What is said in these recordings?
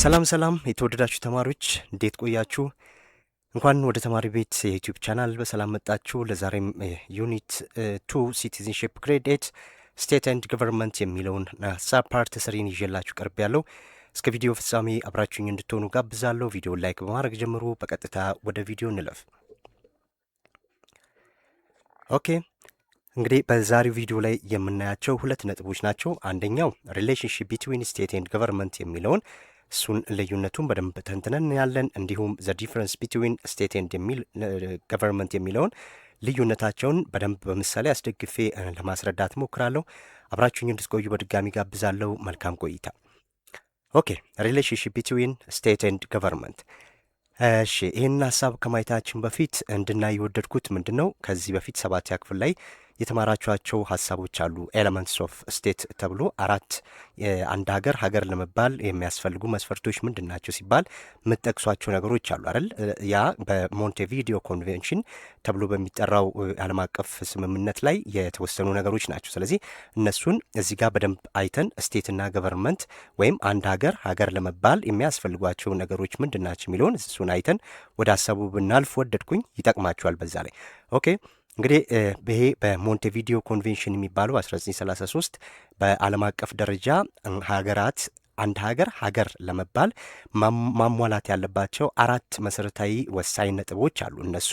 ሰላም ሰላም የተወደዳችሁ ተማሪዎች እንዴት ቆያችሁ? እንኳን ወደ ተማሪ ቤት የዩቲዩብ ቻናል በሰላም መጣችሁ። ለዛሬም ዩኒት 2 ሲቲዝንሺፕ ግሬድ 8 ስቴት ኤንድ ገቨርንመንት የሚለውን ሀሳብ ፓርት 3 ይዤላችሁ ቀርብ ያለው እስከ ቪዲዮ ፍጻሜ አብራችሁኝ እንድትሆኑ ጋብዛለሁ። ቪዲዮ ላይክ በማድረግ ጀምሩ። በቀጥታ ወደ ቪዲዮ እንለፍ። ኦኬ እንግዲህ በዛሬው ቪዲዮ ላይ የምናያቸው ሁለት ነጥቦች ናቸው። አንደኛው ሪሌሽንሺፕ ቢትዊን ስቴት ኤንድ ገቨርንመንት የሚለውን እሱን ልዩነቱን በደንብ ተንትነን ያለን፣ እንዲሁም ዘ ዲፍረንስ ቢትዊን ስቴት ኤንድ ገቨርንመንት የሚለውን ልዩነታቸውን በደንብ በምሳሌ አስደግፌ ለማስረዳት ሞክራለሁ። አብራችሁኝ እንድትቆዩ በድጋሚ ጋብዛለሁ። መልካም ቆይታ። ኦኬ ሪሌሽንሺፕ ቢትዊን ስቴት ኤንድ ገቨርንመንት። እሺ ይህን ሀሳብ ከማየታችን በፊት እንድናይ የወደድኩት ምንድን ነው፣ ከዚህ በፊት 7ኛ ክፍል ላይ የተማራችኋቸው ሀሳቦች አሉ። ኤለመንትስ ኦፍ ስቴት ተብሎ አራት አንድ ሀገር ለመባል የሚያስፈልጉ መስፈርቶች ምንድን ናቸው ሲባል የምትጠቅሷቸው ነገሮች አሉ አይደል? ያ በሞንቴቪዲዮ ኮንቬንሽን ተብሎ በሚጠራው ዓለም አቀፍ ስምምነት ላይ የተወሰኑ ነገሮች ናቸው። ስለዚህ እነሱን እዚህ ጋር በደንብ አይተን ስቴትና ገቨርንመንት ወይም አንድ ሀገር ለመባል የሚያስፈልጓቸው ነገሮች ምንድን ናቸው የሚለውን እሱን አይተን ወደ ሀሳቡ ብናልፍ ወደድኩኝ። ይጠቅማችኋል በዛ ላይ። ኦኬ እንግዲህ ይሄ በሞንቴቪዲዮ ኮንቬንሽን የሚባለው 1933 በዓለም አቀፍ ደረጃ ሀገራት አንድ ሀገር ለመባል ማሟላት ያለባቸው አራት መሰረታዊ ወሳኝ ነጥቦች አሉ። እነሱ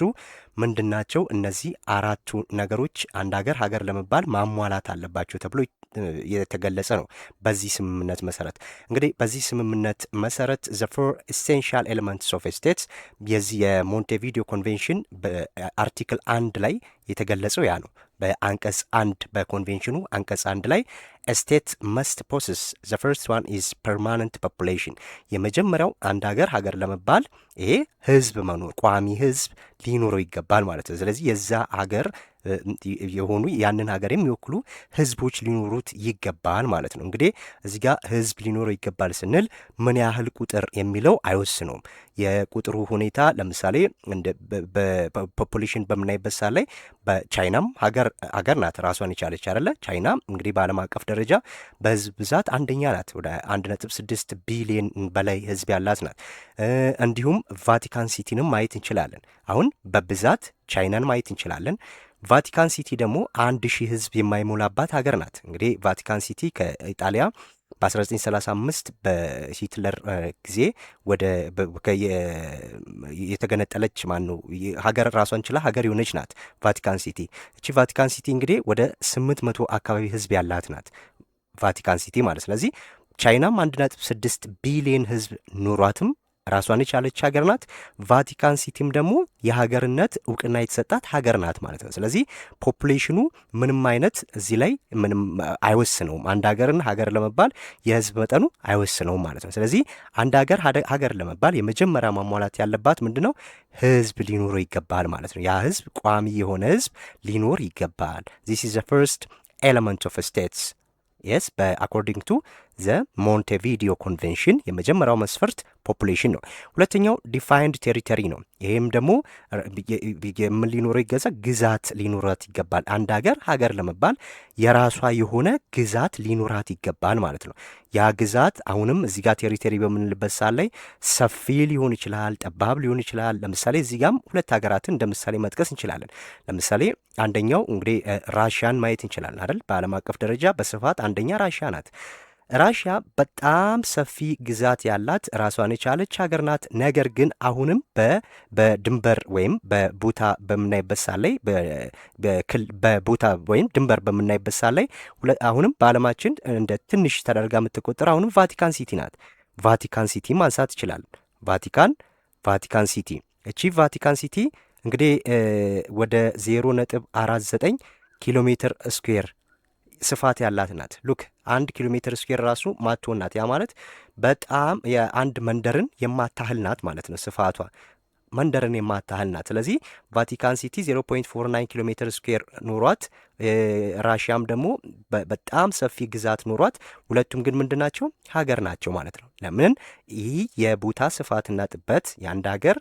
ምንድናቸው? እነዚህ አራቱ ነገሮች አንድ ሀገር ለመባል ማሟላት አለባቸው ተብሎ የተገለጸ ነው። በዚህ ስምምነት መሰረት እንግዲህ በዚህ ስምምነት መሰረት ዘ ፎር ኤሴንሻል ኤሌመንትስ ኦፍ ስቴትስ የዚህ የሞንቴቪዲዮ ኮንቬንሽን በአርቲክል 1 ላይ የተገለጸው ያ ነው። በአንቀጽ 1 በኮንቬንሽኑ አንቀጽ 1 ላይ ስቴት መስት ፖሰስ ዘ ፈርስት ዋን ኢዝ ፐርማነንት ፖፑሌሽን። የመጀመሪያው አንድ ሀገር ለመባል ይሄ ህዝብ መኖር ቋሚ ህዝብ ሊኖረው ይገባል ማለት ነው። ስለዚህ የዛ ሀገር የሆኑ ያንን ሀገር የሚወክሉ ህዝቦች ሊኖሩት ይገባል ማለት ነው። እንግዲህ እዚህ ጋር ህዝብ ሊኖረው ይገባል ስንል ምን ያህል ቁጥር የሚለው አይወስነውም። የቁጥሩ ሁኔታ ለምሳሌ በፖፑሌሽን በምናይበት ሰዓት ላይ በቻይናም ሀገር ናት፣ ራሷን የቻለች አይደለ? ቻይና እንግዲህ በዓለም አቀፍ ደረጃ በህዝብ ብዛት አንደኛ ናት። ወደ 1.6 ቢሊዮን በላይ ህዝብ ያላት ናት። እንዲሁም ቫቲካን ሲቲንም ማየት እንችላለን። አሁን በብዛት ቻይናን ማየት እንችላለን። ቫቲካን ሲቲ ደግሞ 1000 ህዝብ የማይሞላባት ሀገር ናት። እንግዲህ ቫቲካን ሲቲ ከኢጣሊያ በ1935 በሂትለር ጊዜ ወደ የተገነጠለች ሀገር ራሷን ችላ ሀገር የሆነች ናት ቫቲካን ሲቲ። እቺ ቫቲካን ሲቲ እንግዲህ ወደ 800 አካባቢ ህዝብ ያላት ናት ቫቲካን ሲቲ ማለት። ስለዚህ ቻይናም 1.6 ቢሊዮን ህዝብ ኑሯትም ራሷን የቻለች ሀገር ናት። ቫቲካን ሲቲም ደግሞ የሀገርነት እውቅና የተሰጣት ሀገር ናት ማለት ነው። ስለዚህ ፖፑሌሽኑ ምንም አይነት እዚህ ላይ ምንም አይወስነውም። አንድ ሀገር ለመባል የህዝብ መጠኑ አይወስነውም ማለት ነው። ስለዚህ አንድ ሀገር ለመባል የመጀመሪያ ማሟላት ያለባት ምንድን ነው? ህዝብ ሊኖረው ይገባል ማለት ነው። ያ ህዝብ ቋሚ የሆነ ህዝብ ሊኖር ይገባል። ዚስ ኢዝ ዘ ፈርስት ኤለመንት ኦፍ ስቴትስ የስ በአኮርዲንግ ቱ ዘ ሞንቴቪዲዮ ኮንቬንሽን የመጀመሪያው መስፈርት ፖፑሌሽን ነው። ሁለተኛው ዲፋይንድ ቴሪተሪ ነው። ይህም ደግሞ ምን ሊኖረው ይገዛ? ግዛት ሊኖራት ይገባል። አንድ ሀገር ለመባል የራሷ የሆነ ግዛት ሊኖራት ይገባል ማለት ነው። ያ ግዛት አሁንም እዚህ ጋር ቴሪተሪ በምንልበት ሰዓት ላይ ሰፊ ሊሆን ይችላል፣ ጠባብ ሊሆን ይችላል። ለምሳሌ እዚህ ጋም ሁለት ሀገራትን እንደ ምሳሌ መጥቀስ እንችላለን። ለምሳሌ አንደኛው እንግዲህ ራሽያን ማየት እንችላለን አይደል? በዓለም አቀፍ ደረጃ በስፋት አንደኛ ራሽያ ናት። ራሽያ በጣም ሰፊ ግዛት ያላት ራሷን የቻለች ሀገር ናት። ነገር ግን አሁንም በድንበር ወይም በቦታ በምናይበት ሳት ላይ በቦታ ወይም ድንበር በምናይበት ሳት ላይ አሁንም በዓለማችን እንደ ትንሽ ተደርጋ የምትቆጠር አሁንም ቫቲካን ሲቲ ናት። ቫቲካን ሲቲ ማንሳት ይችላል። ቫቲካን ሲቲ እቺ ቫቲካን ሲቲ እንግዲህ ወደ 0.49 ኪሎ ሜትር ስኩዌር ስፋት ያላት ናት። ሉክ 1 ኪሎ ሜትር ስኩዌር ራሱ ማትሆን ናት። ያ ማለት በጣም የአንድ መንደርን የማታህል ናት ማለት ነው ስፋቷ። መንደርን የማታህል ናት። ስለዚህ ቫቲካን ሲቲ 0.49 ኪሎ ሜትር ስኩዌር ኖሯት ራሽያም ደግሞ በጣም ሰፊ ግዛት ኖሯት፣ ሁለቱም ግን ምንድን ናቸው? ሀገር ናቸው ማለት ነው። ለምን? ይህ የቦታ ስፋትና ጥበት የአንድ ሀገር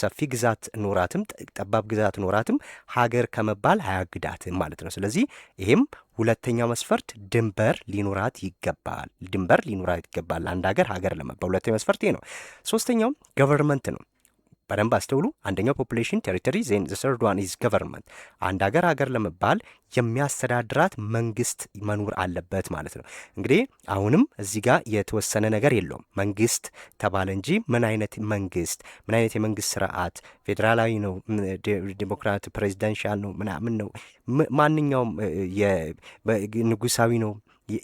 ሰፊ ግዛት ኖራትም ጠባብ ግዛት ኖራትም ሀገር ከመባል አያግዳትም ማለት ነው። ስለዚህ ይህም ሁለተኛው መስፈርት ድንበር ሊኖራት ይገባል። ድንበር ሊኖራት ይገባል ለአንድ ሀገር ለመባል ሁለተኛው መስፈርት ይህ ነው። ሶስተኛው ገቨርንመንት ነው። በደንብ አስተውሉ። አንደኛው ፖፑሌሽን ቴሪቶሪ፣ ዜን ዘ ሰርድ ዋን ኢዝ ገቨርንመንት። አንድ ሀገር ለመባል የሚያስተዳድራት መንግስት መኖር አለበት ማለት ነው። እንግዲህ አሁንም እዚህ ጋር የተወሰነ ነገር የለውም። መንግስት ተባለ እንጂ ምን አይነት መንግስት፣ ምን አይነት የመንግስት ስርዓት፣ ፌዴራላዊ ነው፣ ዲሞክራት ፕሬዚደንሻል ነው፣ ምናምን ነው፣ ማንኛውም ንጉሳዊ ነው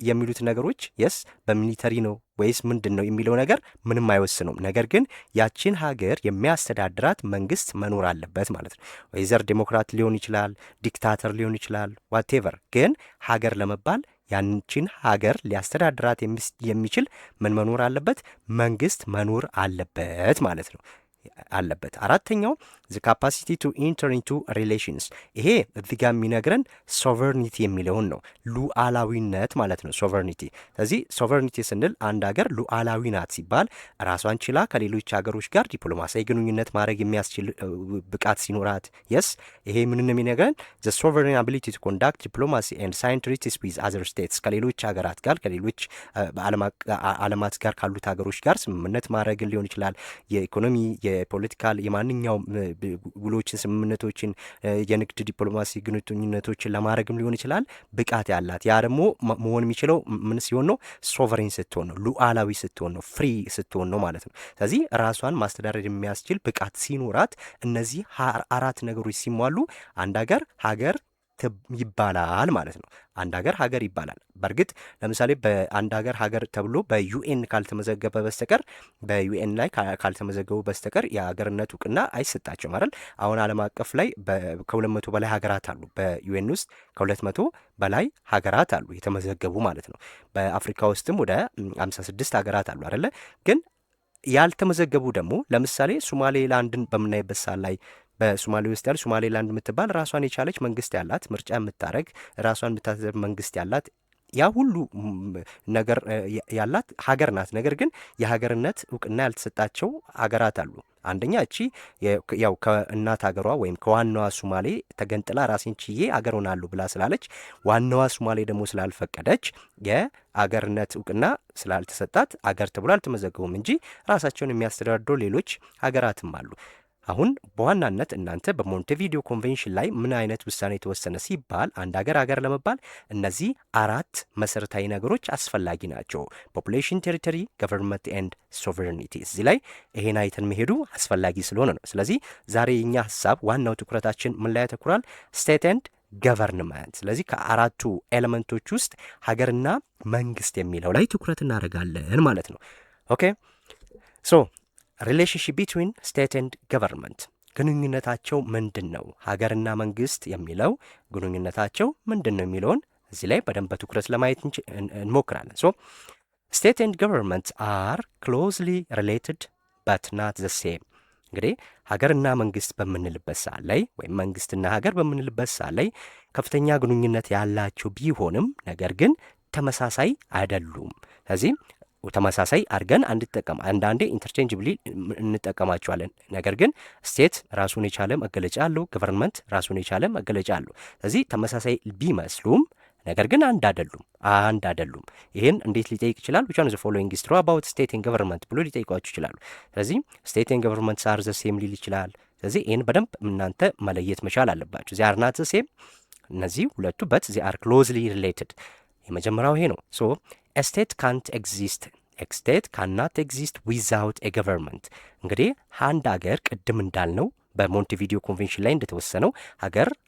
የሚሉት ነገሮች የስ በሚሊተሪ ነው ወይስ ምንድን ነው የሚለው ነገር ምንም አይወስኑም። ነገር ግን ያችን ሀገር የሚያስተዳድራት መንግስት መኖር አለበት ማለት ነው። ወይዘር ዴሞክራት ሊሆን ይችላል፣ ዲክታተር ሊሆን ይችላል፣ ዋቴቨር። ግን ሀገር ለመባል ያንችን ሀገር ሊያስተዳድራት የሚችል ምን መኖር አለበት? መንግስት መኖር አለበት ማለት ነው አለበት። አራተኛው the capacity to enter into relations። ይሄ እዚህ ጋር የሚነግረን ሶቨርኒቲ የሚለውን ነው። ሉዓላዊነት ማለት ነው ሶቨርኒቲ። ስለዚህ ሶቨርኒቲ ስንል አንድ ሀገር ሉዓላዊ ናት ሲባል ራሷን ችላ ከሌሎች ሀገሮች ጋር ዲፕሎማሲያዊ ግንኙነት ማድረግ የሚያስችል ብቃት ሲኖራት፣ የስ ይሄ ምንን የሚነግረን the sovereign ability to conduct diplomacy and sign treaties with other states። ከሌሎች ሀገራት ጋር ከሌሎች ዓለማት ጋር ካሉት ሀገሮች ጋር ስምምነት ማድረግን ሊሆን ይችላል። የኢኮኖሚ የፖለቲካል የማንኛውም ውሎችን፣ ስምምነቶችን፣ የንግድ ዲፕሎማሲ ግንኙነቶችን ለማድረግም ሊሆን ይችላል ብቃት ያላት። ያ ደግሞ መሆን የሚችለው ምን ሲሆን ነው? ሶቨሬን ስትሆን ነው፣ ሉዓላዊ ስትሆን ነው፣ ፍሪ ስትሆን ነው ማለት ነው። ስለዚህ ራሷን ማስተዳደር የሚያስችል ብቃት ሲኖራት እነዚህ አራት ነገሮች ሲሟሉ አንድ ሀገር ይባላል ማለት ነው። አንድ ሀገር ይባላል። በእርግጥ ለምሳሌ በአንድ ሀገር ተብሎ በዩኤን ካልተመዘገበ በስተቀር በዩኤን ላይ ካልተመዘገቡ በስተቀር የሀገርነት እውቅና አይሰጣቸውም አይደል? አሁን ዓለም አቀፍ ላይ ከ200 በላይ ሀገራት አሉ። በዩኤን ውስጥ ከ200 በላይ ሀገራት አሉ የተመዘገቡ ማለት ነው። በአፍሪካ ውስጥም ወደ 56 ሀገራት አሉ አይደለ? ግን ያልተመዘገቡ ደግሞ ለምሳሌ ሶማሌላንድን በምናይበት ሰዓት ላይ በሶማሌ ውስጥ ያለ ሶማሌላንድ የምትባል ራሷን የቻለች መንግስት ያላት፣ ምርጫ የምታረግ ራሷን የምታዘብ መንግስት ያላት፣ ያ ሁሉ ነገር ያላት ሀገር ናት። ነገር ግን የሀገርነት እውቅና ያልተሰጣቸው ሀገራት አሉ። አንደኛ እቺ ያው ከእናት ሀገሯ ወይም ከዋናዋ ሶማሌ ተገንጥላ ራሴን ችዬ ሀገር ሆናለሁ ብላ ስላለች፣ ዋናዋ ሶማሌ ደግሞ ስላልፈቀደች የአገርነት እውቅና ስላልተሰጣት አገር ተብሎ አልተመዘገቡም እንጂ ራሳቸውን የሚያስተዳድሩ ሌሎች ሀገራትም አሉ። አሁን በዋናነት እናንተ በሞንቴቪዲዮ ኮንቬንሽን ላይ ምን አይነት ውሳኔ የተወሰነ ሲባል አንድ ሀገር ለመባል እነዚህ አራት መሰረታዊ ነገሮች አስፈላጊ ናቸው። ፖፑሌሽን፣ ቴሪቶሪ፣ ገቨርንመንት ኤንድ ሶቨሬኒቲ። እዚህ ላይ ይሄን አይተን መሄዱ አስፈላጊ ስለሆነ ነው። ስለዚህ ዛሬ የኛ ሀሳብ ዋናው ትኩረታችን ምን ላይ ያተኩራል? ስቴት ኤንድ ገቨርንመንት። ስለዚህ ከአራቱ ኤሌመንቶች ውስጥ ሀገርና መንግስት የሚለው ላይ ትኩረት እናደርጋለን ማለት ነው። ኦኬ ሶ ሪሌሽንሽፕ ቢትዊን ስቴት ኤንድ ገቨርንመንት ግንኙነታቸው ምንድን ነው? ሀገርና መንግስት የሚለው ግንኙነታቸው ምንድን ነው የሚለውን እዚህ ላይ በደንብ በትኩረት ለማየት እንሞክራለን። ሶ ስቴት ኤንድ ገቨርንመንት አር ክሎዝሊ ሪሌትድ በት ናት ዘ ሴም። እንግዲህ ሀገርና መንግስት በምንልበት ሰዓት ላይ ወይም መንግስትና ሀገር በምንልበት ሰዓት ላይ ከፍተኛ ግንኙነት ያላቸው ቢሆንም ነገር ግን ተመሳሳይ አይደሉም። ስለዚህ ተመሳሳይ አድርገን አንዳንዴ ኢንተርቼንጅብሊ እንጠቀማቸዋለን። ነገር ግን ስቴት ራሱን የቻለ መገለጫ አለው፣ ገቨርንመንት ራሱን የቻለ መገለጫ አለው። ስለዚህ ተመሳሳይ ቢመስሉም ነገር ግን አንድ አይደሉም። ይህን እንዴት ሊጠይቅ ይችላል? which one is the following is true about state and government ብሎ ሊጠይቋችሁ ይችላሉ። ስለዚህ ስቴት and government are the same ሊል ይችላል። ስለዚህ ይህን በደንብ እናንተ መለየት መቻል አለባችሁ። they are not the same እነዚህ ሁለቱ but they are closely related። የመጀመሪያው ይሄ ነው። ሶ a state can't exist state cannot exist without a government። እንግዲህ አንድ ሀገር ቅድም እንዳልነው በሞንቴቪዲዮ ኮንቬንሽን ላይ እንደተወሰነው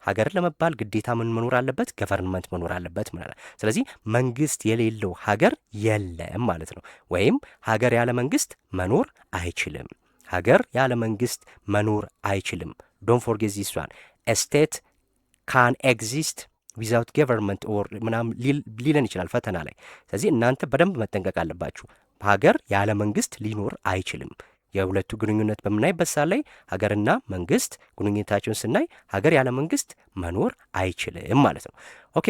ሀገር ለመባል ግዴታ ምን መኖር አለበት? ገቨርንመንት መኖር አለበት ማለት። ስለዚህ መንግስት የሌለው ሀገር የለም ማለት ነው። ወይም ሀገር ያለ መንግስት መኖር አይችልም። ሀገር ያለ መንግስት መኖር አይችልም። ዶንት ፎርጌት ዚስ ዋን ስቴት ካን ኤግዚስት ዊዛውት ገቨርንመንት ኦር ምናምን ሊለን ይችላል ፈተና ላይ። ስለዚህ እናንተ በደንብ መጠንቀቅ አለባችሁ። ሀገር ያለ መንግስት ሊኖር አይችልም። የሁለቱ ግንኙነት በምናይበት ሰዓት ላይ ሀገርና መንግስት ግንኙነታቸውን ስናይ ሀገር ያለ መንግስት መኖር አይችልም ማለት ነው። ኦኬ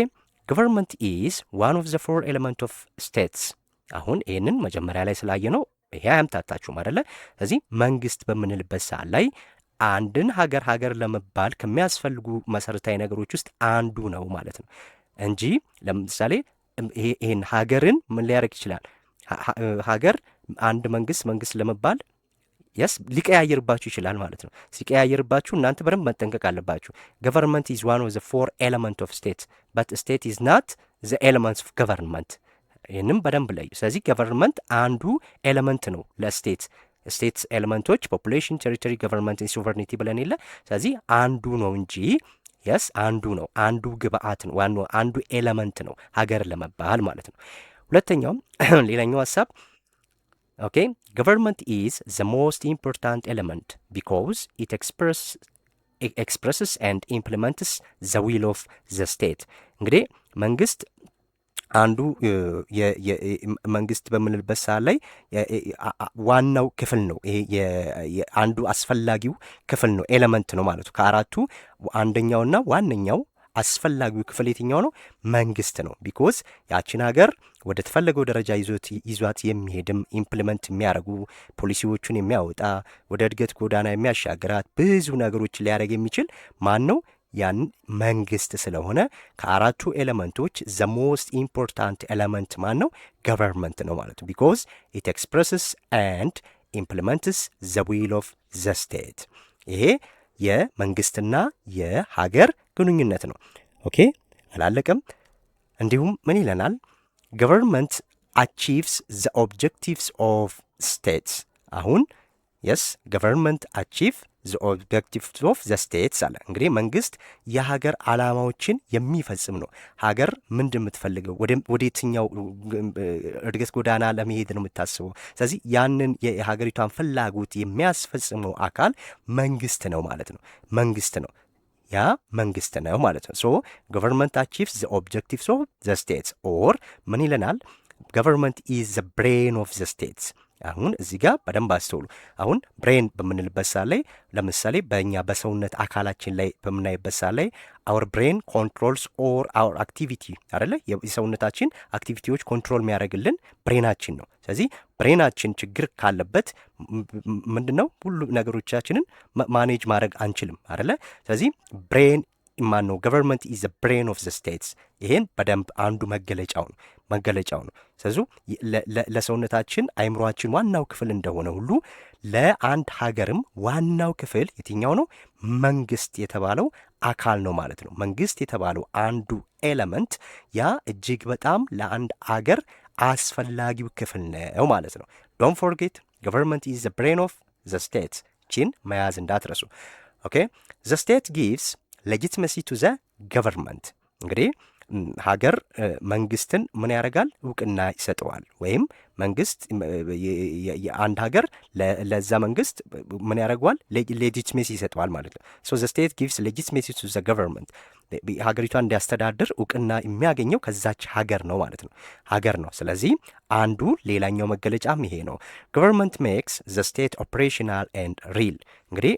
ገቨርንመንት ኢዝ ዋን ኦፍ ዘ ፎር ኤሌመንት ኦፍ ስቴትስ። አሁን ይህንን መጀመሪያ ላይ ስላየ ነው ይሄ አያምታታችሁም አይደለ? ስለዚህ መንግስት በምንልበት ሰዓት ላይ አንድን ሀገር ለመባል ከሚያስፈልጉ መሰረታዊ ነገሮች ውስጥ አንዱ ነው ማለት ነው እንጂ ለምሳሌ ይህን ሀገርን ምን ሊያደርግ ይችላል? ሀገር አንድ መንግስት ለመባል የስ ሊቀያየርባችሁ ይችላል ማለት ነው። ሲቀያየርባችሁ እናንተ በደንብ መጠንቀቅ አለባችሁ። ገቨርንመንት ኢዝ ዋን ኦፍ ዘ ፎር ኤለመንት ኦፍ ስቴት በት ስቴት ኢዝ ናት ዘ ኤለመንት ኦፍ ገቨርንመንት። ይህንም በደንብ ለዩ። ስለዚህ ገቨርንመንት አንዱ ኤለመንት ነው ለስቴት። ስቴት ኤለመንቶች ፖፑሌሽን፣ ቴሪቶሪ፣ ገቨርንመንት፣ ሶቨርኒቲ ብለን የለ። ስለዚህ አንዱ ነው እንጂ የስ አንዱ ነው፣ አንዱ ግብአት ነው፣ አንዱ ኤለመንት ነው ሀገር ለመባል ማለት ነው። ሁለተኛውም ሌላኛው ሀሳብ ኦኬ ገቨርንመንት ኢዝ ዘ ሞስት ኢምፖርታንት ኤለመንት ቢኮዝ ኢት ኤክስፕረስስ ኤንድ ኢምፕሊመንትስ ዘ ዊል ኦፍ ዘ ስቴት። እንግዲህ መንግስት አንዱ መንግስት በምንልበት ሰዓት ላይ ዋናው ክፍል ነው። ይሄ አንዱ አስፈላጊው ክፍል ነው፣ ኤለመንት ነው ማለት ነው። ከአራቱ አንደኛውና ዋነኛው አስፈላጊው ክፍል የትኛው ነው? መንግስት ነው። ቢኮዝ ያችን ሀገር ወደ ተፈለገው ደረጃ ይዟት የሚሄድም ኢምፕሊመንት የሚያደርጉ ፖሊሲዎቹን የሚያወጣ ወደ እድገት ጎዳና የሚያሻግራት ብዙ ነገሮች ሊያደርግ የሚችል ማን ነው? ያን መንግስት ስለሆነ ከአራቱ ኤለመንቶች ዘ ሞስት ኢምፖርታንት ኤለመንት ማን ነው? ገቨርንመንት ነው ማለት ነው። ቢኮዝ ኢት ኤክስፕረስስ ኤንድ ኢምፕሊመንትስ ዘ ዊል ኦፍ ዘ ስቴት። ይሄ የመንግስትና የሀገር ግንኙነት ነው። ኦኬ አላለቀም። እንዲሁም ምን ይለናል? ገቨርንመንት አቺቭስ ዘ ኦብጀክቲቭስ ኦፍ ስቴትስ። አሁን የስ ገቨርንመንት አቺቭ ዘ ኦብጀክቲቭስ ኦፍ ዘ ስቴትስ አለ። እንግዲህ መንግስት የሀገር ዓላማዎችን የሚፈጽም ነው። ሀገር ምንድን የምትፈልገው ወደ የትኛው እድገት ጎዳና ለመሄድ ነው የምታስበው? ስለዚህ ያንን የሀገሪቷን ፍላጎት የሚያስፈጽመው አካል መንግስት ነው ማለት ነው። መንግስት ነው፣ ያ መንግስት ነው ማለት ነው። ሶ ገቨርንመንት አቺቭስ ዘ ኦብጀክቲቭስ ኦፍ ዘ ስቴትስ ኦር ምን ይለናል? ገቨርንመንት ኢዝ ዘ ብሬን ኦፍ ዘ ስቴትስ። አሁን እዚህ ጋር በደንብ አስተውሉ። አሁን ብሬን በምንልበት ሰዓት ላይ ለምሳሌ በእኛ በሰውነት አካላችን ላይ በምናይበት ሰዓት ላይ አውር ብሬን ኮንትሮልስ ኦር አውር አክቲቪቲ አይደለ? የሰውነታችን አክቲቪቲዎች ኮንትሮል የሚያደርግልን ብሬናችን ነው። ስለዚህ ብሬናችን ችግር ካለበት ምንድን ነው ሁሉ ነገሮቻችንን ማኔጅ ማድረግ አንችልም አይደለ? ስለዚህ ብሬን ማን ነው? ገቨርንመንት ኢዝ ዘ ብሬን ኦፍ ዘ ስቴትስ። ይሄን በደንብ አንዱ መገለጫው ነው። ስለዚህ ለሰውነታችን አይምሯችን ዋናው ክፍል እንደሆነ ሁሉ ለአንድ ሀገርም ዋናው ክፍል የትኛው ነው? መንግስት የተባለው አካል ነው ማለት ነው። መንግስት የተባለው አንዱ ኤለመንት ያ እጅግ በጣም ለአንድ አገር አስፈላጊው ክፍል ነው ማለት ነው። ዶንት ፎርጌት ገቨርንመንት ኢዝ ዘ ብሬን ኦፍ ዘ ስቴትስ። ቺን መያዝ እንዳትረሱ። ኦኬ ዘ ስቴት ጊቭስ ሌጂትመሲ ቱ ዘ ገቨርንመንት። እንግዲህ ሀገር መንግስትን ምን ያደርጋል? እውቅና ይሰጠዋል። ወይም መንግስት የአንድ ሀገር ለዛ መንግስት ምን ያደርገዋል? ሌጂትሜሲ ይሰጠዋል ማለት ነው። ሶ ዘ ስቴት ጊቭስ ሌጂትሜሲ ቱ ዘ ገቨርንመንት። ሀገሪቷን እንዲያስተዳድር እውቅና የሚያገኘው ከዛች ሀገር ነው ማለት ነው። ሀገር ነው። ስለዚህ አንዱ ሌላኛው መገለጫም ይሄ ነው። ገቨርንመንት ሜክስ ዘ ስቴት ኦፕሬሽናል ኤንድ ሪል። እንግዲህ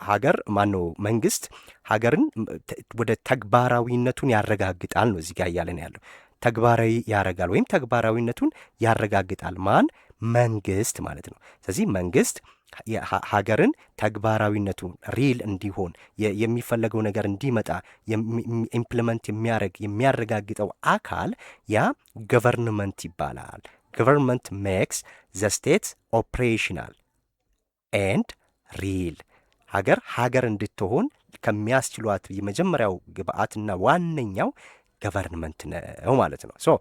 ሀገር ማነው? መንግስት ሀገርን ወደ ተግባራዊነቱን ያረጋግጣል ነው እዚህ ጋር እያለን ያለው። ተግባራዊ ያረጋል ወይም ተግባራዊነቱን ያረጋግጣል። ማን? መንግስት ማለት ነው። ስለዚህ መንግስት ሀገርን ተግባራዊነቱን ሪል እንዲሆን የሚፈለገው ነገር እንዲመጣ ኢምፕሊመንት የሚያረጋግጠው አካል ያ ገቨርንመንት ይባላል። ገቨርንመንት ሜክስ ዘ ስቴት ኦፕሬሽናል ኤንድ ሪል። ሀገር እንድትሆን ከሚያስችሏት የመጀመሪያው ግብአትና ዋነኛው ገቨርንመንት ነው ማለት ነው። ሶ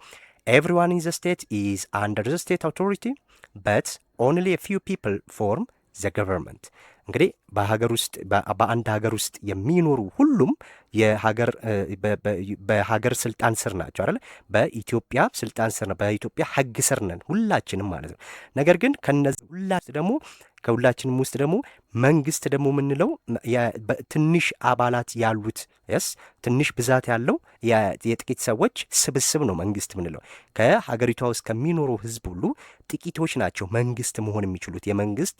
ኤቭሪዋን ኢን ዘ ስቴት ኢዝ አንደር ዘ ስቴት አውቶሪቲ በት ኦንሊ ኤ ፊው ፒፕል ፎርም ዘ ገቨርንመንት። እንግዲህ በአንድ ሀገር ውስጥ የሚኖሩ ሁሉም በሀገር ስልጣን ስር ናቸው አይደለ? በኢትዮጵያ ስልጣን ስር ነው፣ በኢትዮጵያ ሕግ ስር ነን ሁላችንም ማለት ነው። ነገር ግን ከሁላችንም ውስጥ ደግሞ መንግስት ደግሞ የምንለው ትንሽ አባላት ያሉት ስ ትንሽ ብዛት ያለው የጥቂት ሰዎች ስብስብ ነው መንግስት የምንለው። ከሀገሪቷ ውስጥ ከሚኖሩ ህዝብ ሁሉ ጥቂቶች ናቸው መንግስት መሆን የሚችሉት። የመንግስት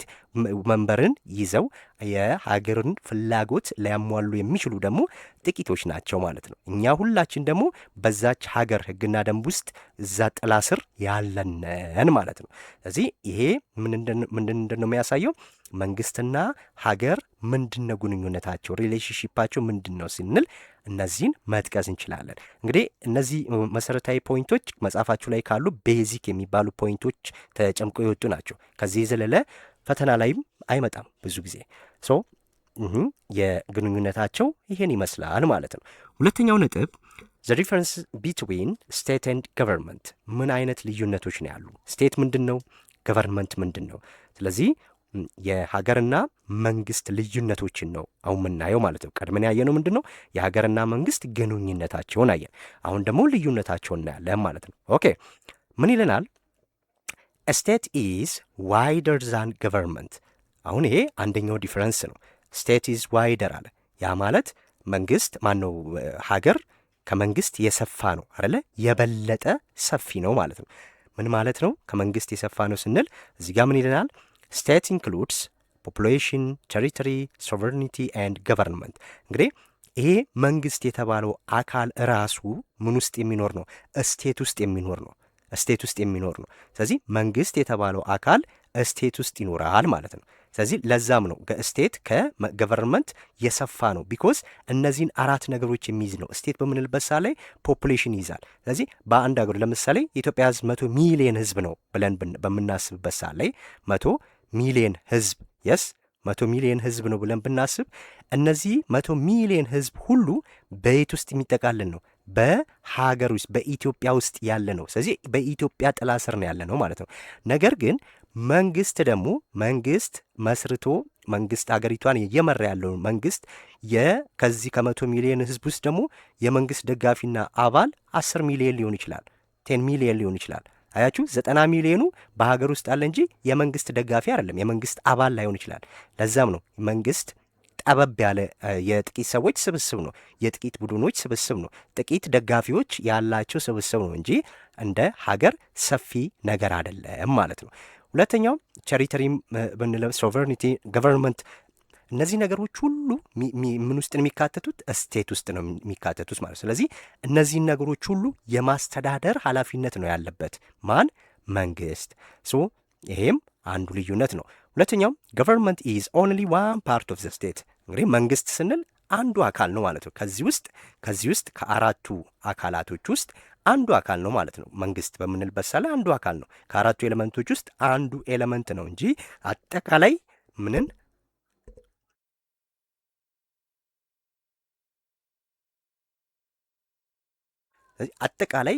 መንበርን ይዘው የሀገርን ፍላጎት ሊያሟሉ የሚችሉ ደግሞ ጥቂቶች ናቸው ማለት ነው። እኛ ሁላችን ደግሞ በዛች ሀገር ህግና ደንብ ውስጥ እዛ ጥላ ስር ያለነን ማለት ነው። ስለዚህ ይሄ ምንድን ነው የሚያሳየው? መንግስትና ሀገር ምንድን ነው ግንኙነታቸው፣ ሪሌሽንሺፓቸው ምንድን ነው ስንል እነዚህን መጥቀስ እንችላለን። እንግዲህ እነዚህ መሰረታዊ ፖይንቶች መጽሐፋችሁ ላይ ካሉ ቤዚክ የሚባሉ ፖይንቶች ተጨምቀው የወጡ ናቸው። ከዚህ የዘለለ ፈተና ላይም አይመጣም ብዙ ጊዜ። ሶ የግንኙነታቸው ይሄን ይመስላል ማለት ነው። ሁለተኛው ነጥብ ዘ ዲፈረንስ ቢትዊን ስቴት ኤንድ ገቨርንመንት፣ ምን አይነት ልዩነቶች ነው ያሉ? ስቴት ምንድን ነው? ገቨርንመንት ምንድን ነው? ስለዚህ የሀገርና መንግስት ልዩነቶችን ነው አሁን የምናየው ማለት ነው። ቀድመን ያየነው ምንድን ነው? የሀገርና መንግስት ግንኙነታቸውን አየን። አሁን ደግሞ ልዩነታቸውን እናያለን ማለት ነው። ኦኬ ምን ይለናል? ስቴት ኢዝ ዋይደር ዛን ገቨርንመንት። አሁን ይሄ አንደኛው ዲፈረንስ ነው። ስቴት ኢዝ ዋይደር አለ። ያ ማለት መንግስት ማነው ሀገር ከመንግስት የሰፋ ነው አይደለ? የበለጠ ሰፊ ነው ማለት ነው። ምን ማለት ነው? ከመንግስት የሰፋ ነው ስንል እዚህ ጋር ምን ይለናል? ስቴት ኢንክሉድስ ፖፑሌሽን፣ ቴሪቶሪ፣ ሶቨርኒቲ ኤንድ ገቨርንመንት። እንግዲህ ይሄ መንግስት የተባለው አካል ራሱ ምን ውስጥ የሚኖር ነው? ስቴት ውስጥ የሚኖር ነው። ስቴት ውስጥ የሚኖር ነው። ስለዚህ መንግስት የተባለው አካል ስቴት ውስጥ ይኖራል ማለት ነው። ስለዚህ ለዛም ነው ስቴት ከገቨርንመንት የሰፋ ነው። ቢኮዝ እነዚህን አራት ነገሮች የሚይዝ ነው። ስቴት በምንልበት ሰዓት ላይ ፖፑሌሽን ይይዛል። ስለዚህ በአንድ ሀገር ለምሳሌ የኢትዮጵያ ህዝብ 100 ሚሊዮን ህዝብ ነው ብለን በምናስብበት ሰዓት ላይ 100 ሚሊዮን ህዝብ 100 ሚሊዮን ህዝብ ነው ብለን ብናስብ እነዚህ 100 ሚሊዮን ህዝብ ሁሉ በየት ውስጥ የሚጠቃልል ነው? በሀገር ውስጥ በኢትዮጵያ ውስጥ ያለ ነው። ስለዚህ በኢትዮጵያ ጥላ ስር ነው ያለ ነው ማለት ነው። ነገር ግን መንግስት ደግሞ መንግስት መስርቶ መንግስት ሀገሪቷን እየመራ ያለው መንግስት ከዚህ ከ100 ሚሊዮን ህዝብ ውስጥ ደግሞ የመንግስት ደጋፊና አባል 10 ሚሊዮን ሊሆን ይችላል፣ 10 ሚሊዮን ሊሆን ይችላል። አያችሁ 90 ሚሊዮኑ በሀገር ውስጥ አለ እንጂ የመንግስት ደጋፊ አይደለም፣ የመንግስት አባል ላይሆን ይችላል። ለዛም ነው መንግስት ጠበብ ያለ የጥቂት ሰዎች ስብስብ ነው፣ የጥቂት ቡድኖች ስብስብ ነው፣ ጥቂት ደጋፊዎች ያላቸው ስብስብ ነው እንጂ እንደ ሀገር ሰፊ ነገር አይደለም ማለት ነው። ሁለተኛው ቴሪቶሪ ብንለው ሶቨርኒቲ፣ ገቨርንመንት፣ እነዚህ ነገሮች ሁሉ ምን ውስጥ ነው የሚካተቱት? ስቴት ውስጥ ነው የሚካተቱት ማለት። ስለዚህ እነዚህን ነገሮች ሁሉ የማስተዳደር ኃላፊነት ነው ያለበት ማን? መንግስት። ይሄም አንዱ ልዩነት ነው። ሁለተኛው ገቨርንመንት ኢዝ ኦንሊ ዋን ፓርት ኦፍ ዘ ስቴት። እንግዲህ መንግስት ስንል አንዱ አካል ነው ማለት ነው። ከዚህ ውስጥ ከአራቱ አካላቶች ውስጥ አንዱ አካል ነው ማለት ነው። መንግስት በምንልበት ሳለ አንዱ አካል ነው። ከአራቱ ኤሌመንቶች ውስጥ አንዱ ኤሌመንት ነው እንጂ አጠቃላይ ምንን አጠቃላይ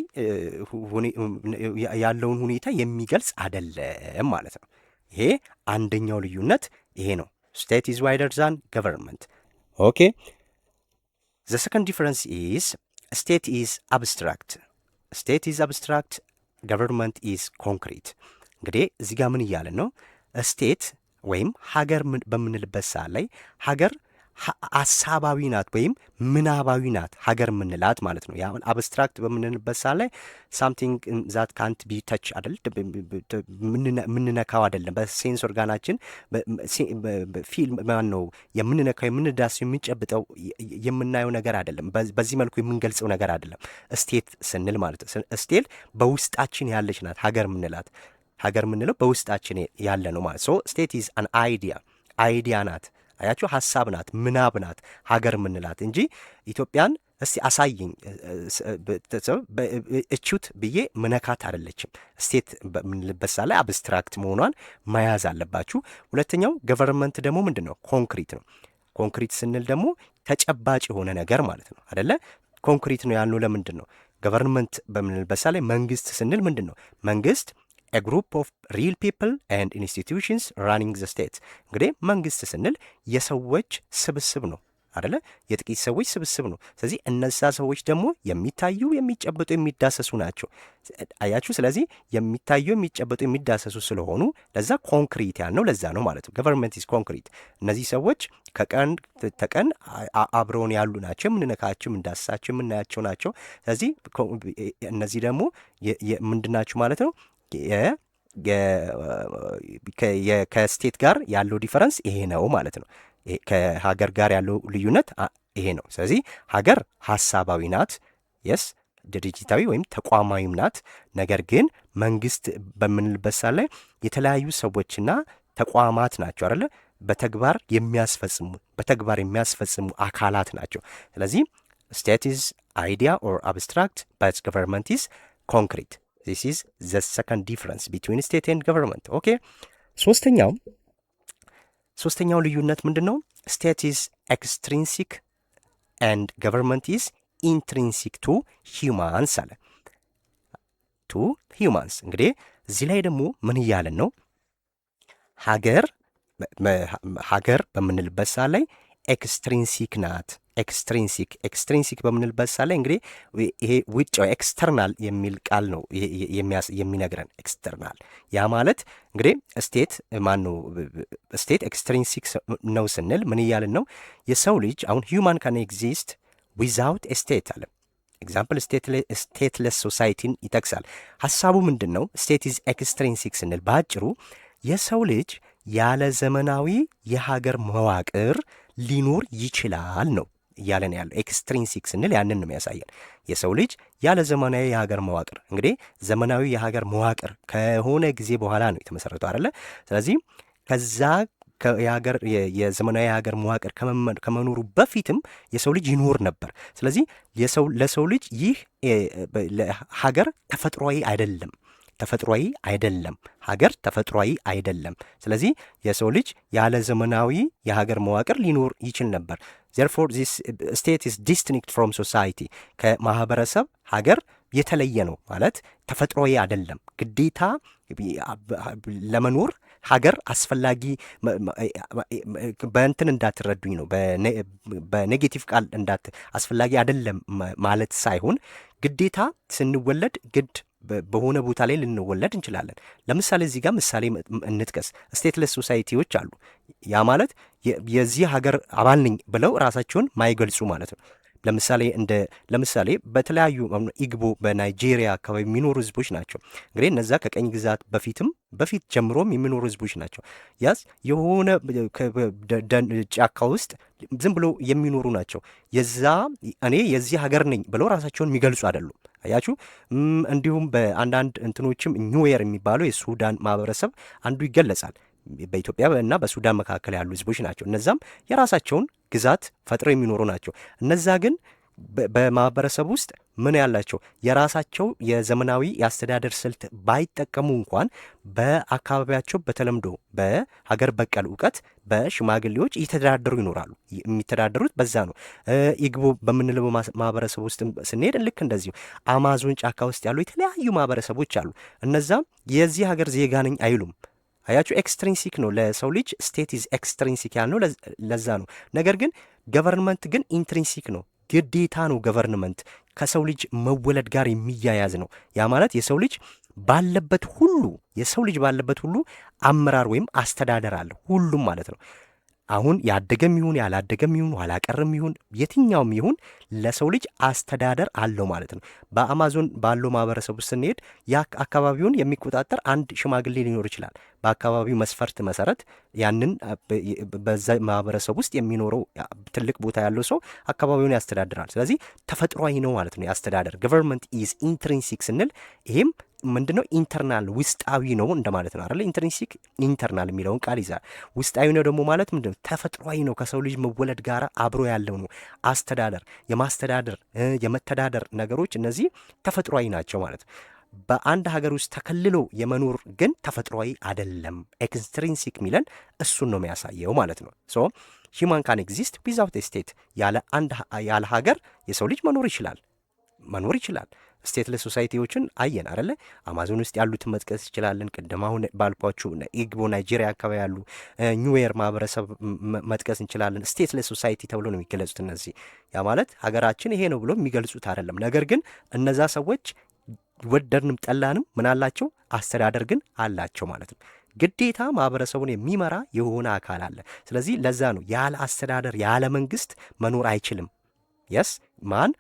ያለውን ሁኔታ የሚገልጽ አይደለም ማለት ነው። ይሄ አንደኛው ልዩነት ይሄ ነው። ስቴት ኢዝ ዋይደር ዛን ገቨርንመንት። ኦኬ ዘ ሰከንድ ዲፈረንስ ኢዝ ስቴት ኢዝ አብስትራክት። ስቴት ኢዝ አብስትራክት፣ ገቨርንመንት ኢዝ ኮንክሪት። እንግዲህ እዚህ ጋር ምን እያለን ነው? ስቴት ወይም ሀገር በምንልበት ሰዓት ላይ ሀገር አሳባዊ ናት ወይም ምናባዊ ናት ሀገር የምንላት ማለት ነው። ያሁን አብስትራክት በምንልበት ሰዓት ላይ ሳምቲንግ ዛት ካንት ቢ ተች አይደል፣ የምንነካው አይደለም። በሴንስ ኦርጋናችን ፊልም ማን ነው የምንነካው፣ የምንዳስው፣ የምንጨብጠው፣ የምናየው ነገር አይደለም። በዚህ መልኩ የምንገልጸው ነገር አይደለም ስቴት ስንል ማለት ነው። ስቴት በውስጣችን ያለች ናት ሀገር የምንላት። ሀገር የምንለው በውስጣችን ያለ ነው ማለት ሶ ስቴት ኢዝ አን አይዲያ ናት። አያችሁ ሀሳብ ናት፣ ምናብ ናት ሀገር የምንላት እንጂ ኢትዮጵያን እስቲ አሳይኝ እቹት ብዬ ምነካት አይደለችም። ስቴት በምንልበት ሰዓት ላይ አብስትራክት መሆኗን መያዝ አለባችሁ። ሁለተኛው ገቨርንመንት ደግሞ ምንድን ነው? ኮንክሪት ነው። ኮንክሪት ስንል ደግሞ ተጨባጭ የሆነ ነገር ማለት ነው አደለ? ኮንክሪት ነው ያልነው ለምንድን ነው? ገቨርንመንት በምንልበት ሰዓት ላይ መንግስት ስንል ምንድን ነው? መንግስት a group of real people and institutions running the state። እንግዲህ መንግስት ስንል የሰዎች ስብስብ ነው አይደለ? የጥቂት ሰዎች ስብስብ ነው። ስለዚህ እነዛ ሰዎች ደግሞ የሚታዩ የሚጨበጡ የሚዳሰሱ ናቸው። አያችሁ። ስለዚህ የሚታዩ የሚጨበጡ የሚዳሰሱ ስለሆኑ ለዛ ኮንክሪት ያልነው ለዛ ነው ማለት ነው። ገቨርንመንት ኢዝ ኮንክሪት። እነዚህ ሰዎች ከቀን ተቀን አብረውን ያሉ ናቸው። የምንነካቸው፣ የምንዳስሳቸው፣ የምናያቸው ናቸው። ስለዚህ እነዚህ ደግሞ ምንድናችሁ ማለት ነው? ከስቴት ጋር ያለው ዲፈረንስ ይሄ ነው ማለት ነው። ከሀገር ጋር ያለው ልዩነት ይሄ ነው። ስለዚህ ሀገር ሀሳባዊ ናት፣ የስ ድርጅታዊ ወይም ተቋማዊም ናት። ነገር ግን መንግስት በምንልበት ሳለ ላይ የተለያዩ ሰዎችና ተቋማት ናቸው አይደለ? በተግባር የሚያስፈጽሙ አካላት ናቸው። ስለዚህ ስቴት ኢዝ አይዲያ ኦር አብስትራክት በት ገቨርንመንት ኢዝ ኮንክሪት። ዚስ ኢዝ ዘ ሰከንድ ዲፍረንስ ቢትዊን ስቴት ኤንድ ገቨርንመንት። ኦኬ። ሶስተኛው ልዩነት ምንድን ነው? ስቴት ኢዝ ኤክስትሪንሲክ ኤንድ ገቨርንመንት ኢዝ ኢንትሪንሲክ ቱ ሂውማንስ አለ። ቱ ሂውማንስ። እንግዲህ እዚህ ላይ ደግሞ ምን እያለን ነው? ሀገር በምንልበት ሰዓት ላይ ኤክስትሪንሲክ ናት። ኤክስትሪንሲክ በምንልበት ሰዓት ላይ እንግዲህ ይሄ ውጫዊ ኤክስተርናል የሚል ቃል ነው የሚነግረን። ኤክስተርናል ያ ማለት እንግዲህ ስቴት ኤክስትሪንሲክ ነው ስንል ምን እያልን ነው? የሰው ልጅ አሁን ሂውማን ካን ኤግዚስት ዊዛውት ስቴት አለ። ኤግዛምፕል ስቴትለስ ሶሳይቲን ይጠቅሳል። ሀሳቡ ምንድን ነው? ስቴት ኢዝ ኤክስትሪንሲክ ስንል በአጭሩ የሰው ልጅ ያለ ዘመናዊ የሀገር መዋቅር ሊኖር ይችላል ነው እያለን ያለው። ኤክስትሪንሲክ ስንል ያንን ነው የሚያሳየን። የሰው ልጅ ያለ ዘመናዊ የሀገር መዋቅር፣ እንግዲህ ዘመናዊ የሀገር መዋቅር ከሆነ ጊዜ በኋላ ነው የተመሰረተው አይደለ? ስለዚህ ከዛ የዘመናዊ የሀገር መዋቅር ከመኖሩ በፊትም የሰው ልጅ ይኖር ነበር። ስለዚህ ለሰው ልጅ ይህ ሀገር ተፈጥሯዊ አይደለም። ሀገር ተፈጥሯዊ አይደለም። ስለዚህ የሰው ልጅ ያለ ዘመናዊ የሀገር መዋቅር ሊኖር ይችል ነበር። therefore this state is distinct from society። ከማህበረሰብ ሀገር የተለየ ነው ማለት ተፈጥሯዊ አይደለም። ግዴታ ለመኖር ሀገር አስፈላጊ በእንትን እንዳትረዱኝ ነው፣ በኔጌቲቭ ቃል አስፈላጊ አይደለም ማለት ሳይሆን ግዴታ ስንወለድ ግድ በሆነ ቦታ ላይ ልንወለድ እንችላለን። ለምሳሌ እዚህ ጋር ምሳሌ እንጥቀስ። ስቴትለስ ሶሳይቲዎች አሉ። ያ ማለት የዚህ ሀገር አባል ነኝ ብለው ራሳቸውን ማይገልጹ ማለት ነው። ለምሳሌ በተለያዩ ኢግቦ በናይጄሪያ አካባቢ የሚኖሩ ህዝቦች ናቸው። እንግዲህ እነዛ ከቀኝ ግዛት በፊት ጀምሮም የሚኖሩ ህዝቦች ናቸው። ያስ የሆነ ጫካ ውስጥ ዝም ብሎ የሚኖሩ ናቸው። እኔ የዚህ ሀገር ነኝ ብለው ራሳቸውን የሚገልጹ አይደሉም። አያችሁ። እንዲሁም በአንዳንድ እንትኖችም ኒዌር የሚባለው የሱዳን ማህበረሰብ አንዱ ይገለጻል። በኢትዮጵያ እና በሱዳን መካከል ያሉ ህዝቦች ናቸው። እነዛም የራሳቸውን ግዛት ፈጥረው የሚኖሩ ናቸው። እነዛ ግን በማህበረሰብ ውስጥ ምን ያላቸው የራሳቸው የዘመናዊ የአስተዳደር ስልት ባይጠቀሙ እንኳን በአካባቢያቸው በተለምዶ በሀገር በቀል እውቀት በሽማግሌዎች እየተዳደሩ ይኖራሉ። የሚተዳደሩት በዛ ነው። ኢግቦ በምንለው ማህበረሰብ ውስጥ ስንሄድ ልክ እንደዚሁ አማዞን ጫካ ውስጥ ያሉ የተለያዩ ማህበረሰቦች አሉ። እነዛም የዚህ ሀገር ዜጋ ነኝ አይሉም። አያችሁ፣ ኤክስትሪንሲክ ነው። ለሰው ልጅ ስቴት ኢዝ ኤክስትሪንሲክ ያልነው ለዛ ነው። ነገር ግን ገቨርንመንት ግን ኢንትሪንሲክ ነው። ግዴታ ነው። ገቨርንመንት ከሰው ልጅ መወለድ ጋር የሚያያዝ ነው። ያ ማለት የሰው ልጅ ባለበት ሁሉ አመራር ወይም አስተዳደር አለ። ሁሉም ማለት ነው። አሁን ያደገም ይሁን ያላደገም ይሁን ኋላቀርም ይሁን የትኛውም ይሁን ለሰው ልጅ አስተዳደር አለው ማለት ነው። በአማዞን ባለው ማህበረሰብ ውስጥ ስንሄድ አካባቢውን የሚቆጣጠር አንድ ሽማግሌ ሊኖር ይችላል። በአካባቢው መስፈርት መሰረት ያንን በዛ ማህበረሰብ ውስጥ የሚኖረው ትልቅ ቦታ ያለው ሰው አካባቢውን ያስተዳድራል። ስለዚህ ተፈጥሯዊ ነው ማለት ነው የአስተዳደር። ገቨርንመንት ኢዝ ኢንትሪንሲክ ስንል ይሄም ምንድነው? ኢንተርናል ውስጣዊ ነው እንደማለት ነው አይደል? ኢንትሪንሲክ ኢንተርናል የሚለውን ቃል ይዛል። ውስጣዊ ነው ደግሞ ማለት ምንድነው? ተፈጥሯዊ ነው፣ ከሰው ልጅ መወለድ ጋር አብሮ ያለው ነው። አስተዳደር፣ የማስተዳደር የመተዳደር ነገሮች እነዚህ ተፈጥሯዊ ናቸው ማለት ነው። በአንድ ሀገር ውስጥ ተከልሎ የመኖር ግን ተፈጥሯዊ አይደለም። ኤክስትሪንሲክ ሚለን እሱን ነው የሚያሳየው ማለት ነው። ሶ ሂውማን ካን ኤግዚስት ዊዛውት ስቴት፣ ያለ ሀገር የሰው ልጅ መኖር ይችላል። መኖር ይችላል። ስቴትለስ ሶሳይቲዎችን አየን አይደለ? አማዞን ውስጥ ያሉትን መጥቀስ ይችላለን። ቅድም አሁን ባልኳችሁ ኢግቦ ናይጄሪያ አካባቢ ያሉ ኒዌር ማህበረሰብ መጥቀስ እንችላለን። ስቴትለስ ሶሳይቲ ተብሎ ነው የሚገለጹት እነዚህ። ያ ማለት ሀገራችን ይሄ ነው ብሎ የሚገልጹት አይደለም። ነገር ግን እነዛ ሰዎች ወደድንም ጠላንም ምን አላቸው? አስተዳደር ግን አላቸው ማለት ነው። ግዴታ ማህበረሰቡን የሚመራ የሆነ አካል አለ። ስለዚህ ለዛ ነው ያለ አስተዳደር ያለ መንግስት መኖር አይችልም። የስ ማን?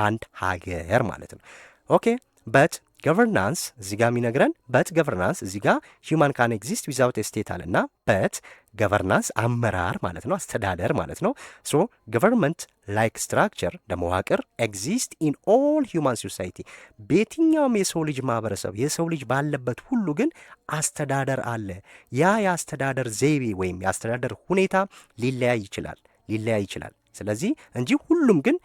አንድ ሀገር ማለት ነው። ኦኬ በት ገቨርናንስ እዚህ ጋር የሚነግረን በት ገቨርናንስ እዚህ ጋር ሂውማን ካን ኤግዚስት ዊዛውት ስቴት አለና በት ገቨርናንስ አመራር ማለት ነው፣ አስተዳደር ማለት ነው። ሶ ገቨርንመንት ላይክ ስትራክቸር ለመዋቅር ኤግዚስት ኢን ኦል ሂውማን ሶሳይቲ በየትኛውም የሰው ልጅ ማህበረሰብ የሰው ልጅ ባለበት ሁሉ ግን አስተዳደር አለ። ያ የአስተዳደር ዘይቤ ወይም የአስተዳደር ሁኔታ ሊለያይ ይችላል። ስለዚህ እንጂ ሁሉም ግን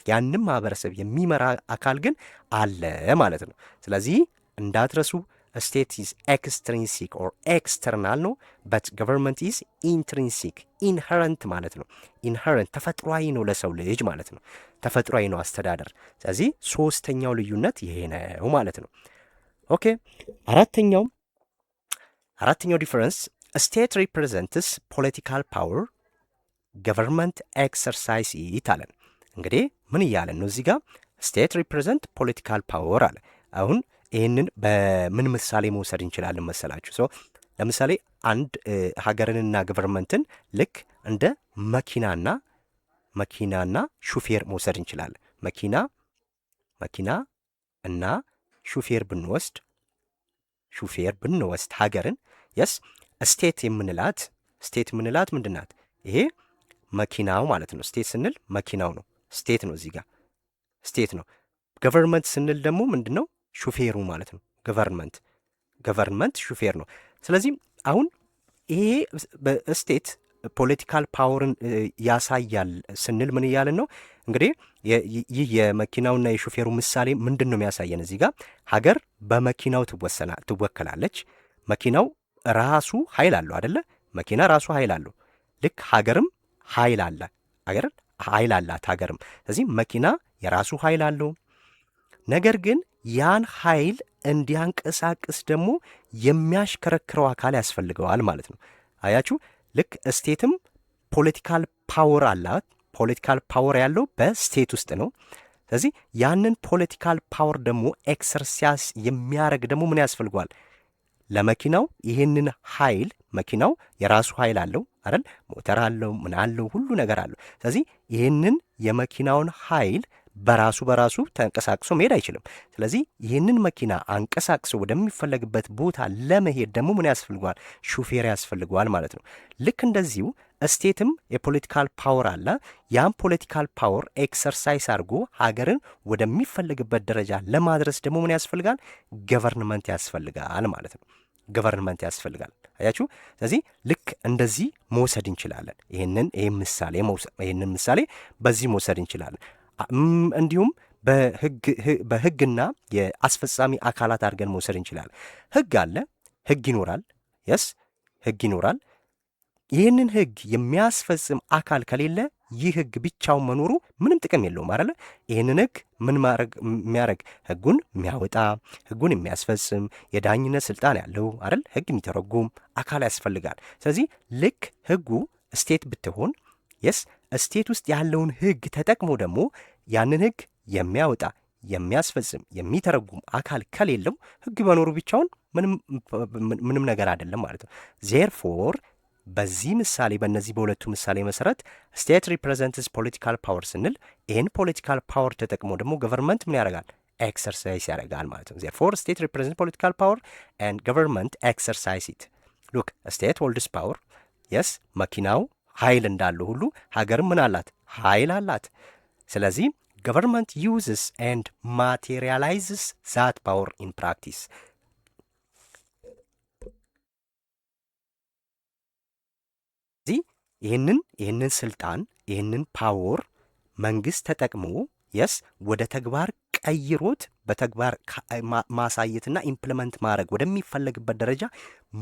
ያንን ማህበረሰብ የሚመራ አካል ግን አለ ማለት ነው። ስለዚህ እንዳትረሱ ስቴት ኢዝ ኤክስትሪንሲክ ኦር ኤክስተርናል ነው፣ በት ገቨርንመንት ኢዝ ኢንትሪንሲክ ኢንሄረንት ማለት ነው። ኢንሄረንት ተፈጥሯዊ ነው ለሰው ልጅ ማለት ነው። ተፈጥሯዊ ነው አስተዳደር። ስለዚህ ሶስተኛው ልዩነት ይሄ ነው ማለት ነው። ኦኬ አራተኛው ዲፈረንስ ስቴት ሪፕሬዘንትስ ፖለቲካል ፓወር ገቨርንመንት ኤክሰርሳይዝ ይታለን። እንግዲህ ምን እያለን ነው እዚህ ጋር? ስቴት ሪፕሬዘንት ፖለቲካል ፓወር አለ። አሁን ይህንን በምን ምሳሌ መውሰድ እንችላለን መሰላችሁ? ለምሳሌ አንድ ሀገርንና ገቨርንመንትን ልክ እንደ መኪናና ሹፌር መውሰድ እንችላለን። መኪና እና ሹፌር ብንወስድ ሀገርን የስ ስቴት የምንላት ምንድን ናት? ይሄ መኪናው ማለት ነው። ስቴት ስንል መኪናው ነው፣ ስቴት ነው፣ እዚህ ጋር ስቴት ነው። ገቨርንመንት ስንል ደግሞ ምንድን ነው? ሹፌሩ ማለት ነው። ገቨርንመንት ሹፌር ነው። ስለዚህ አሁን ይሄ በስቴት ፖለቲካል ፓወርን ያሳያል ስንል ምን እያለን ነው? እንግዲህ ይህ የመኪናውና የሹፌሩ ምሳሌ ምንድን ነው የሚያሳየን? እዚህ ጋር ሀገር በመኪናው ትወከላለች። መኪናው ራሱ ኃይል አለው አደለ? መኪና ራሱ ኃይል አለው። ልክ ሀገርም ኃይል አላት ሀገርም። ስለዚህ መኪና የራሱ ኃይል አለው። ነገር ግን ያን ኃይል እንዲያንቀሳቅስ ደግሞ የሚያሽከረክረው አካል ያስፈልገዋል ማለት ነው። አያችሁ፣ ልክ ስቴትም ፖለቲካል ፓወር አላት። ፖለቲካል ፓወር ያለው በስቴት ውስጥ ነው። ስለዚህ ያንን ፖለቲካል ፓወር ደግሞ ኤክሰርሳይዝ የሚያደርግ ደግሞ ምን ያስፈልገዋል? ለመኪናው ይህንን ኃይል መኪናው የራሱ ኃይል አለው አይደል? ሞተር አለው፣ ምን አለው፣ ሁሉ ነገር አለው። ስለዚህ ይህንን የመኪናውን ኃይል በራሱ ተንቀሳቅሶ መሄድ አይችልም። ስለዚህ ይህንን መኪና አንቀሳቅሶ ወደሚፈለግበት ቦታ ለመሄድ ደግሞ ምን ያስፈልገዋል? ሹፌር ያስፈልገዋል ማለት ነው። ልክ እንደዚሁ ስቴትም የፖለቲካል ፓወር አለ። ያም ፖለቲካል ፓወር ኤክሰርሳይዝ አድርጎ ሀገርን ወደሚፈለግበት ደረጃ ለማድረስ ደግሞ ምን ያስፈልጋል? ገቨርንመንት ያስፈልጋል ማለት ነው። ገቨርንመንት ያስፈልጋል። አያችሁ። ስለዚህ ልክ እንደዚህ መውሰድ እንችላለን። ይህንን ምሳሌ በዚህ መውሰድ እንችላለን። እንዲሁም በህግና የአስፈጻሚ አካላት አድርገን መውሰድ እንችላለን። ህግ አለ፣ ህግ ይኖራል። የስ ህግ ይኖራል። ይህንን ህግ የሚያስፈጽም አካል ከሌለ ይህ ህግ ብቻውን መኖሩ ምንም ጥቅም የለውም አይደለ? ይህንን ህግ ምን የሚያደርግ ህጉን የሚያወጣ ህጉን የሚያስፈጽም የዳኝነት ስልጣን ያለው አይደል? ህግ የሚተረጉም አካል ያስፈልጋል። ስለዚህ ልክ ህጉ ስቴት ብትሆን የስ ስቴት ውስጥ ያለውን ህግ ተጠቅሞ ደግሞ ያንን ህግ የሚያወጣ የሚያስፈጽም የሚተረጉም አካል ከሌለው ህግ መኖሩ ብቻውን ምንም ነገር አይደለም ማለት ነው። ዜርፎር በዚህ ምሳሌ በእነዚህ በሁለቱ ምሳሌ መሰረት ስቴት ሪፕሬዘንትስ ፖለቲካል ፓወር ስንል ይህን ፖለቲካል ፓወር ተጠቅሞ ደግሞ ገቨርንመንት ምን ያደርጋል? ኤክሰርሳይዝ ያደርጋል ማለት ነው። ዜርፎር ስቴት ሪፕሬዘንት ፖለቲካል ፓወር ኤንድ ገቨርንመንት ኤክሰርሳይዝ ኢት። ሉክ ስቴት ሆልድስ ፓወር የስ መኪናው ኃይል እንዳለው ሁሉ ሀገርም ምን አላት? ኃይል አላት። ስለዚህ ገቨርንመንት ዩዝስ ኤንድ ማቴሪያላይዝስ ዛት ፓወር ኢን ፕራክቲስ። ይህንን ስልጣን ይህንን ፓወር መንግስት ተጠቅሞ የስ ወደ ተግባር ቀይሮት በተግባር ማሳየትና ኢምፕሊመንት ማድረግ ወደሚፈለግበት ደረጃ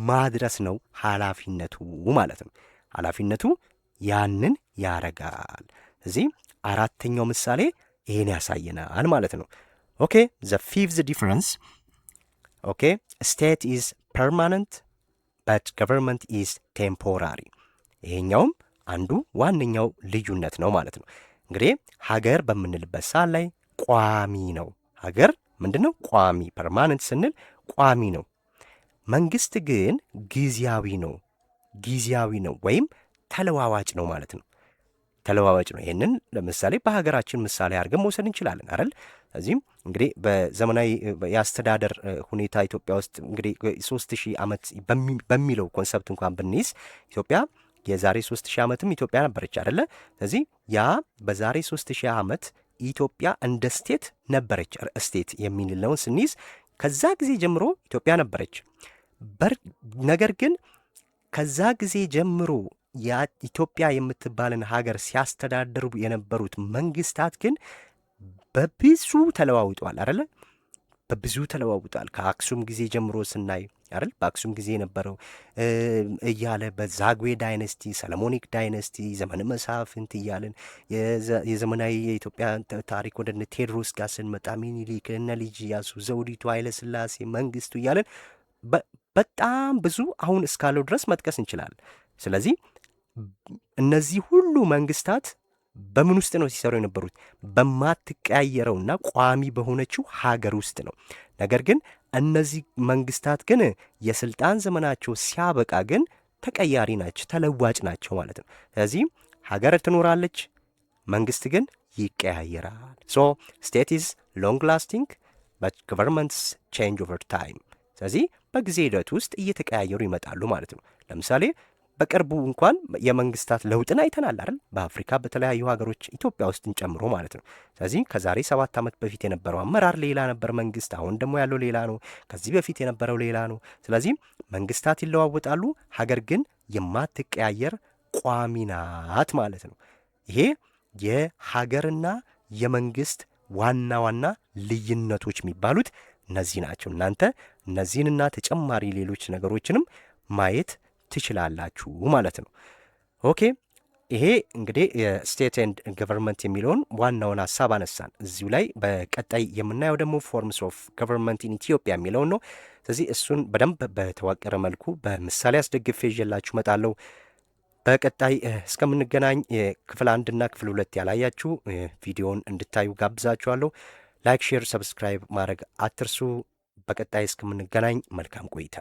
ማድረስ ነው ኃላፊነቱ ማለት ነው። ኃላፊነቱ ያንን ያረጋል። እዚህ አራተኛው ምሳሌ ይሄን ያሳየናል ማለት ነው። ኦኬ ዘ ፊፍዝ ዲፈረንስ ኦኬ ስቴት ኢዝ ፐርማነንት በት ገቨርንመንት ኢዝ ቴምፖራሪ። ይሄኛውም አንዱ ዋነኛው ልዩነት ነው ማለት ነው። እንግዲህ ሀገር በምንልበት ሰዓት ላይ ቋሚ ነው። ሀገር ምንድን ነው? ቋሚ። ፐርማነንት ስንል ቋሚ ነው። መንግስት ግን ጊዜያዊ ነው። ጊዜያዊ ነው ወይም ተለዋዋጭ ነው ማለት ነው። ተለዋዋጭ ነው። ይህንን ለምሳሌ በሀገራችን ምሳሌ አድርገን መውሰድ እንችላለን አይደል? እዚህም እንግዲህ በዘመናዊ የአስተዳደር ሁኔታ ኢትዮጵያ ውስጥ እንግዲህ 3000 ዓመት በሚለው ኮንሰፕት እንኳን ብንይዝ ኢትዮጵያ የዛሬ 3000 ዓመትም ኢትዮጵያ ነበረች አይደለ? ስለዚህ ያ በዛሬ 3000 ዓመት ኢትዮጵያ እንደ ስቴት ነበረች። ስቴት የሚለውን ስንይዝ ከዛ ጊዜ ጀምሮ ኢትዮጵያ ነበረች። ነገር ግን ከዛ ጊዜ ጀምሮ ኢትዮጵያ የምትባልን ሀገር ሲያስተዳድሩ የነበሩት መንግስታት ግን በብዙ ተለዋውጧል አይደለ? በብዙ ተለዋውጧል። ከአክሱም ጊዜ ጀምሮ ስናይ አይደል? በአክሱም ጊዜ የነበረው እያለ በዛግዌ ዳይነስቲ፣ ሰለሞኒክ ዳይነስቲ፣ ዘመነ መሳፍንት እያለን የዘመናዊ የኢትዮጵያ ታሪክ ወደ ቴዎድሮስ ጋር ስንመጣ ሚኒሊክ፣ እነ ልጅ ኢያሱ፣ ዘውዲቱ፣ ኃይለ ሥላሴ መንግስቱ እያለን በጣም ብዙ አሁን እስካለው ድረስ መጥቀስ እንችላለን። ስለዚህ እነዚህ ሁሉ መንግስታት በምን ውስጥ ነው ሲሰሩ የነበሩት? በማትቀያየረውና ቋሚ በሆነችው ሀገር ውስጥ ነው። ነገር ግን እነዚህ መንግስታት ግን የስልጣን ዘመናቸው ሲያበቃ ግን ተቀያሪ ናቸው፣ ተለዋጭ ናቸው ማለት ነው። ስለዚህ ሀገር ትኖራለች፣ መንግስት ግን ይቀያየራል። ሶ ስቴት ኢዝ ሎንግ ላስቲንግ በት ገቨርንመንትስ ቼንጅ ኦቨር ታይም። ስለዚህ በጊዜ ሂደት ውስጥ እየተቀያየሩ ይመጣሉ ማለት ነው። ለምሳሌ በቅርቡ እንኳን የመንግስታት ለውጥን አይተናል አይደል? በአፍሪካ በተለያዩ ሀገሮች ኢትዮጵያ ውስጥን ጨምሮ ማለት ነው። ስለዚህ ከዛሬ 7 ዓመት በፊት የነበረው አመራር ሌላ ነበር መንግስት፣ አሁን ደግሞ ያለው ሌላ ነው። ከዚህ በፊት የነበረው ሌላ ነው። ስለዚህ መንግስታት ይለዋወጣሉ፣ ሀገር ግን የማትቀያየር ቋሚ ናት ማለት ነው። ይሄ የሀገርና የመንግስት ዋና ዋና ልዩነቶች የሚባሉት እነዚህ ናቸው። እናንተ እነዚህንና ተጨማሪ ሌሎች ነገሮችንም ማየት ትችላላችሁ ማለት ነው። ኦኬ ይሄ እንግዲህ የስቴት ኤንድ ገቨርንመንት የሚለውን ዋናውን ሀሳብ አነሳን። እዚሁ ላይ በቀጣይ የምናየው ደግሞ ፎርምስ ኦፍ ገቨርንመንት ኢን ኢትዮጵያ የሚለውን ነው። ስለዚህ እሱን በደንብ በተዋቀረ መልኩ በምሳሌ አስደግፌ ይዤላችሁ እመጣለሁ። በቀጣይ እስከምንገናኝ ክፍል 1 እና ክፍል 2 ያላያችሁ ቪዲዮውን እንድታዩ ጋብዛችኋለሁ። ላይክ፣ ሼር፣ ሰብስክራይብ ማድረግ አትርሱ። በቀጣይ እስከምንገናኝ መልካም ቆይታ።